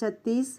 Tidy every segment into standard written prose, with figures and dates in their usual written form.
36।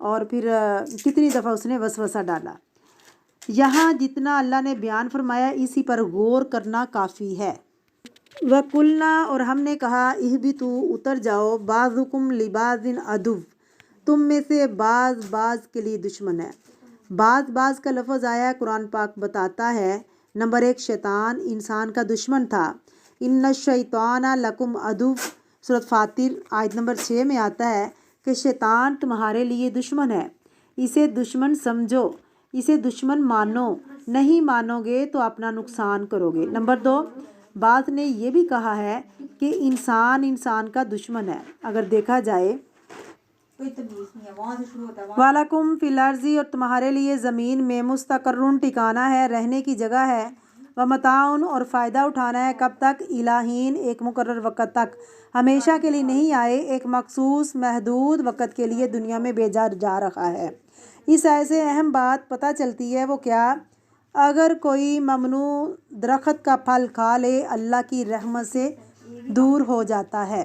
اور پھر کتنی دفعہ اس نے وسوسہ ڈالا۔ یہاں جتنا اللہ نے بیان فرمایا اسی پر غور کرنا کافی ہے۔ وَقُلْنَا، اور ہم نے کہا، اِہْبِطُوا، اتر جاؤ، بَعْضُکُمْ لِبَعْضٍ عَدُوٌّ، تم میں سے بعض کے لیے دشمن ہے۔ بعض کا لفظ آیا، قرآن پاک بتاتا ہے نمبر 1 شیطان انسان کا دشمن تھا۔ اِنَّ الشَّیطَانَ لَکُمْ عَدُوٌّ، سورۃ فاطر آیت نمبر 6 میں آتا ہے کہ شیطان تمہارے لیے دشمن ہے، اسے دشمن سمجھو، اسے دشمن مانو، نہیں مانو گے تو اپنا نقصان کرو گے۔ نمبر 2، بعض نے یہ بھی کہا ہے کہ انسان کا دشمن ہے۔ اگر دیکھا جائے وَلَکُمْ فِی الْأَرْضِ، اور تمہارے لیے زمین میں مستقرٌ، ٹھکانہ ہے، رہنے کی جگہ ہے، وَمَتَاعٌ، اور فائدہ اٹھانا ہے، کب تک؟ اِلیٰ حین، ایک مقرر وقت تک، ہمیشہ کے لیے نہیں آئے، ایک مخصوص محدود وقت کے لیے دنیا میں بھیجا جا رہا ہے۔ اس ایسے اہم بات پتہ چلتی ہے، وہ کیا؟ اگر کوئی ممنوع درخت کا پھل کھا لے اللہ کی رحمت سے دور ہو جاتا ہے۔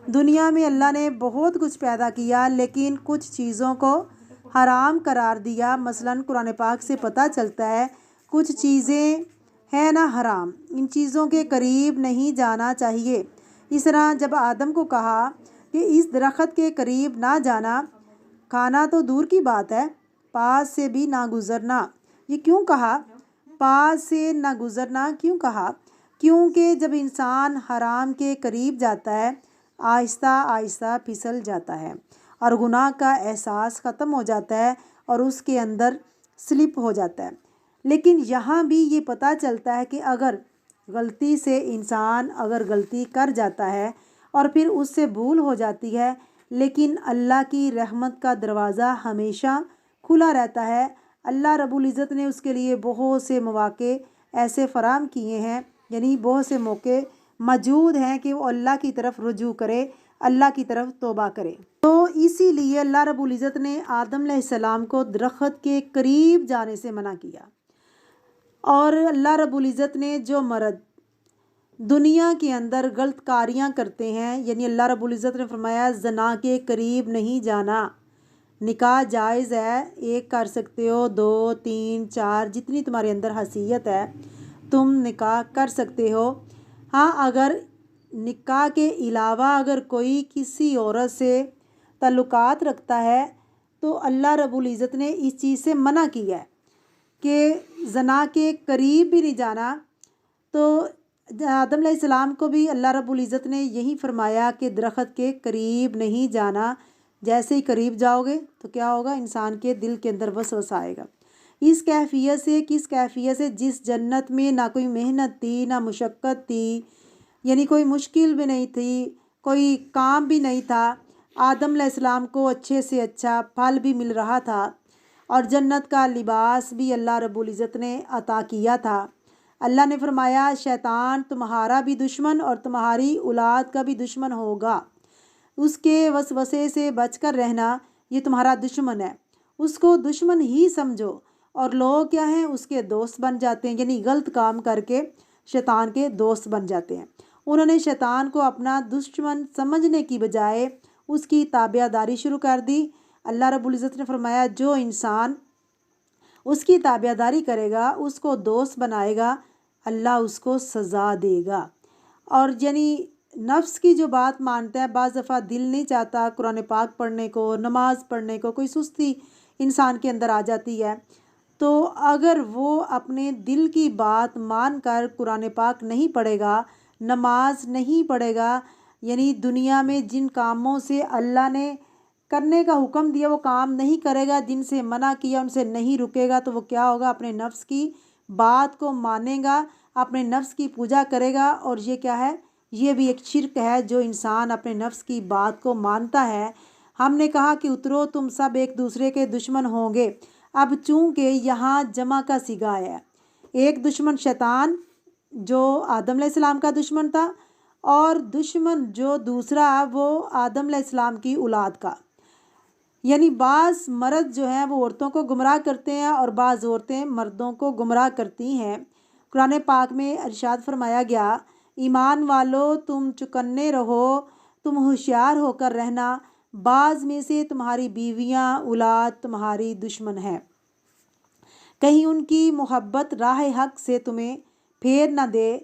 دنیا میں اللہ نے بہت کچھ پیدا کیا لیکن کچھ چیزوں کو حرام قرار دیا۔ مثلاً قرآن پاک سے پتہ چلتا ہے کچھ چیزیں ہیں نا حرام، ان چیزوں کے قریب نہیں جانا چاہیے۔ اس طرح جب آدم کو کہا کہ اس درخت کے قریب نہ جانا، کھانا تو دور کی بات ہے، پاس سے بھی نہ گزرنا، یہ کیوں کہا؟ پاس سے نہ گزرنا کیوں کہا؟ کیونکہ جب انسان حرام کے قریب جاتا ہے آہستہ آہستہ پھسل جاتا ہے اور گناہ کا احساس ختم ہو جاتا ہے اور اس کے اندر سلپ ہو جاتا ہے۔ لیکن یہاں بھی یہ پتہ چلتا ہے کہ اگر غلطی سے انسان اگر غلطی کر جاتا ہے اور پھر اس سے بھول ہو جاتی ہے، لیکن اللہ کی رحمت کا دروازہ ہمیشہ کھلا رہتا ہے۔ اللہ رب العزت نے اس کے لیے بہت سے مواقع ایسے فراہم کیے ہیں، یعنی بہت سے موقع موجود ہیں کہ وہ اللہ کی طرف رجوع کرے، اللہ کی طرف توبہ کرے۔ تو اسی لیے اللہ رب العزت نے آدم علیہ السلام کو درخت کے قریب جانے سے منع کیا۔ اور اللہ رب العزت نے جو مرد دنیا کے اندر غلط کاریاں کرتے ہیں، یعنی اللہ رب العزت نے فرمایا زنا کے قریب نہیں جانا، نکاح جائز ہے، ایک کر سکتے ہو، 2 3 4 جتنی تمہارے اندر حیثیت ہے تم نکاح کر سکتے ہو۔ ہاں، اگر نکاح کے علاوہ اگر کوئی کسی عورت سے تعلقات رکھتا ہے تو اللہ رب العزت نے اس چیز سے منع کیا ہے کہ زنا کے قریب بھی نہیں جانا۔ تو آدم علیہ السلام کو بھی اللہ رب العزت نے یہی فرمایا کہ درخت کے قریب نہیں جانا، جیسے ہی قریب جاؤ گے تو کیا ہوگا؟ انسان کے دل کے اندر وسوسہ آئے گا۔ اس کیفیت سے، کس کیفیت سے؟ جس جنت میں نہ کوئی محنت تھی، نہ مشقت تھی، یعنی کوئی مشکل بھی نہیں تھی، کوئی کام بھی نہیں تھا، آدم علیہ السلام کو اچھے سے اچھا پھل بھی مل رہا تھا اور جنت کا لباس بھی اللہ رب العزت نے عطا کیا تھا۔ اللہ نے فرمایا شیطان تمہارا بھی دشمن اور تمہاری اولاد کا بھی دشمن ہوگا، اس کے وسوسے سے بچ کر رہنا، یہ تمہارا دشمن ہے، اس کو دشمن ہی سمجھو۔ اور لوگ کیا ہیں؟ اس کے دوست بن جاتے ہیں، یعنی غلط کام کر کے شیطان کے دوست بن جاتے ہیں۔ انہوں نے شیطان کو اپنا دشمن سمجھنے کی بجائے اس کی تابع داری شروع کر دی۔ اللہ رب العزت نے فرمایا جو انسان اس کی تابع داری کرے گا، اس کو دوست بنائے گا، اللہ اس کو سزا دے گا۔ اور یعنی نفس کی جو بات مانتا ہے، بعض دفعہ دل نہیں چاہتا قرآن پاک پڑھنے کو، نماز پڑھنے کو، کوئی سستی انسان کے اندر آ جاتی ہے، تو اگر وہ اپنے دل کی بات مان کر قرآن پاک نہیں پڑھے گا، نماز نہیں پڑھے گا، یعنی دنیا میں جن کاموں سے اللہ نے کرنے کا حکم دیا وہ کام نہیں کرے گا، جن سے منع کیا ان سے نہیں رکے گا، تو وہ کیا ہوگا؟ اپنے نفس کی بات کو مانے گا، اپنے نفس کی پوجا کرے گا، اور یہ کیا ہے؟ یہ بھی ایک شرک ہے جو انسان اپنے نفس کی بات کو مانتا ہے۔ ہم نے کہا کہ اترو تم سب ایک دوسرے کے دشمن ہوں گے۔ اب چونکہ یہاں جمع کا صیغہ ہے، ایک دشمن شیطان جو آدم علیہ السلام کا دشمن تھا، اور دشمن جو دوسرا وہ آدم علیہ السلام کی اولاد کا، یعنی بعض مرد جو ہیں وہ عورتوں کو گمراہ کرتے ہیں اور بعض عورتیں مردوں کو گمراہ کرتی ہیں۔ قرآن پاک میں ارشاد فرمایا گیا ایمان والو تم چکنے رہو، تم ہوشیار ہو کر رہنا، بعض میں سے تمہاری بیویاں اولاد تمہاری دشمن ہیں، کہیں ان کی محبت راہ حق سے تمہیں پھیر نہ دے۔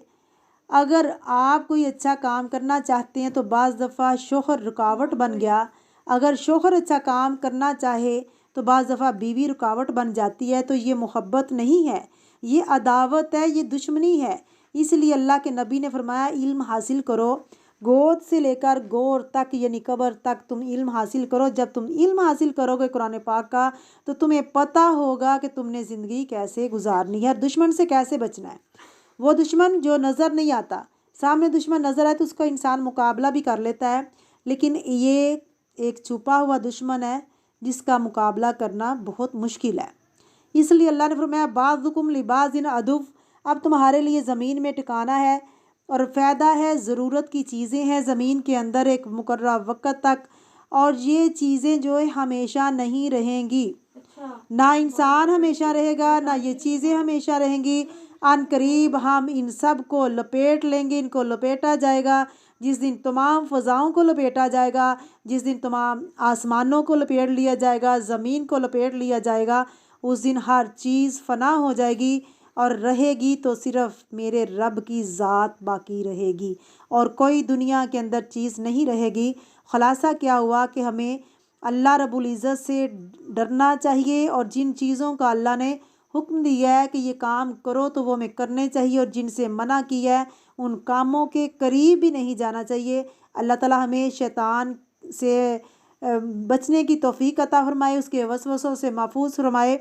اگر آپ کوئی اچھا کام کرنا چاہتے ہیں تو بعض دفعہ شوہر رکاوٹ بن گیا، اگر شوہر اچھا کام کرنا چاہے تو بعض دفعہ بیوی رکاوٹ بن جاتی ہے، تو یہ محبت نہیں ہے، یہ عداوت ہے، یہ دشمنی ہے۔ اس لیے اللہ کے نبی نے فرمایا علم حاصل کرو، گود سے لے کر گور تک یعنی قبر تک تم علم حاصل کرو۔ جب تم علم حاصل کرو گے قرآن پاک کا تو تمہیں پتہ ہوگا کہ تم نے زندگی کیسے گزارنی ہے اور دشمن سے کیسے بچنا ہے۔ وہ دشمن جو نظر نہیں آتا، سامنے دشمن نظر آئے تو اس کا انسان مقابلہ بھی کر لیتا ہے، لیکن یہ ایک چھپا ہوا دشمن ہے جس کا مقابلہ کرنا بہت مشکل ہے۔ اس لیے اللہ نے فرمایا بعضکم لبعض عدو، اب تمہارے لیے زمین میں ٹھکانہ ہے اور فائدہ ہے، ضرورت کی چیزیں ہیں زمین کے اندر ایک مقررہ وقت تک، اور یہ چیزیں جو ہے ہمیشہ نہیں رہیں گی، نہ انسان ہمیشہ رہے گا نہ یہ چیزیں ہمیشہ رہیں گی۔ ان قریب ہم ان سب کو لپیٹ لیں گے، ان کو لپیٹا جائے گا، جس دن تمام فضاؤں کو لپیٹا جائے گا، جس دن تمام آسمانوں کو لپیٹ لیا جائے گا، زمین کو لپیٹ لیا جائے گا، اس دن ہر چیز فنا ہو جائے گی اور رہے گی تو صرف میرے رب کی ذات باقی رہے گی اور کوئی دنیا کے اندر چیز نہیں رہے گی۔ خلاصہ کیا ہوا کہ ہمیں اللہ رب العزت سے ڈرنا چاہیے، اور جن چیزوں کا اللہ نے حکم دیا ہے کہ یہ کام کرو تو وہ ہمیں کرنے چاہیے، اور جن سے منع کیا ہے ان کاموں کے قریب بھی نہیں جانا چاہیے۔ اللہ تعالی ہمیں شیطان سے بچنے کی توفیق عطا فرمائے، اس کے وسوسوں سے محفوظ فرمائے۔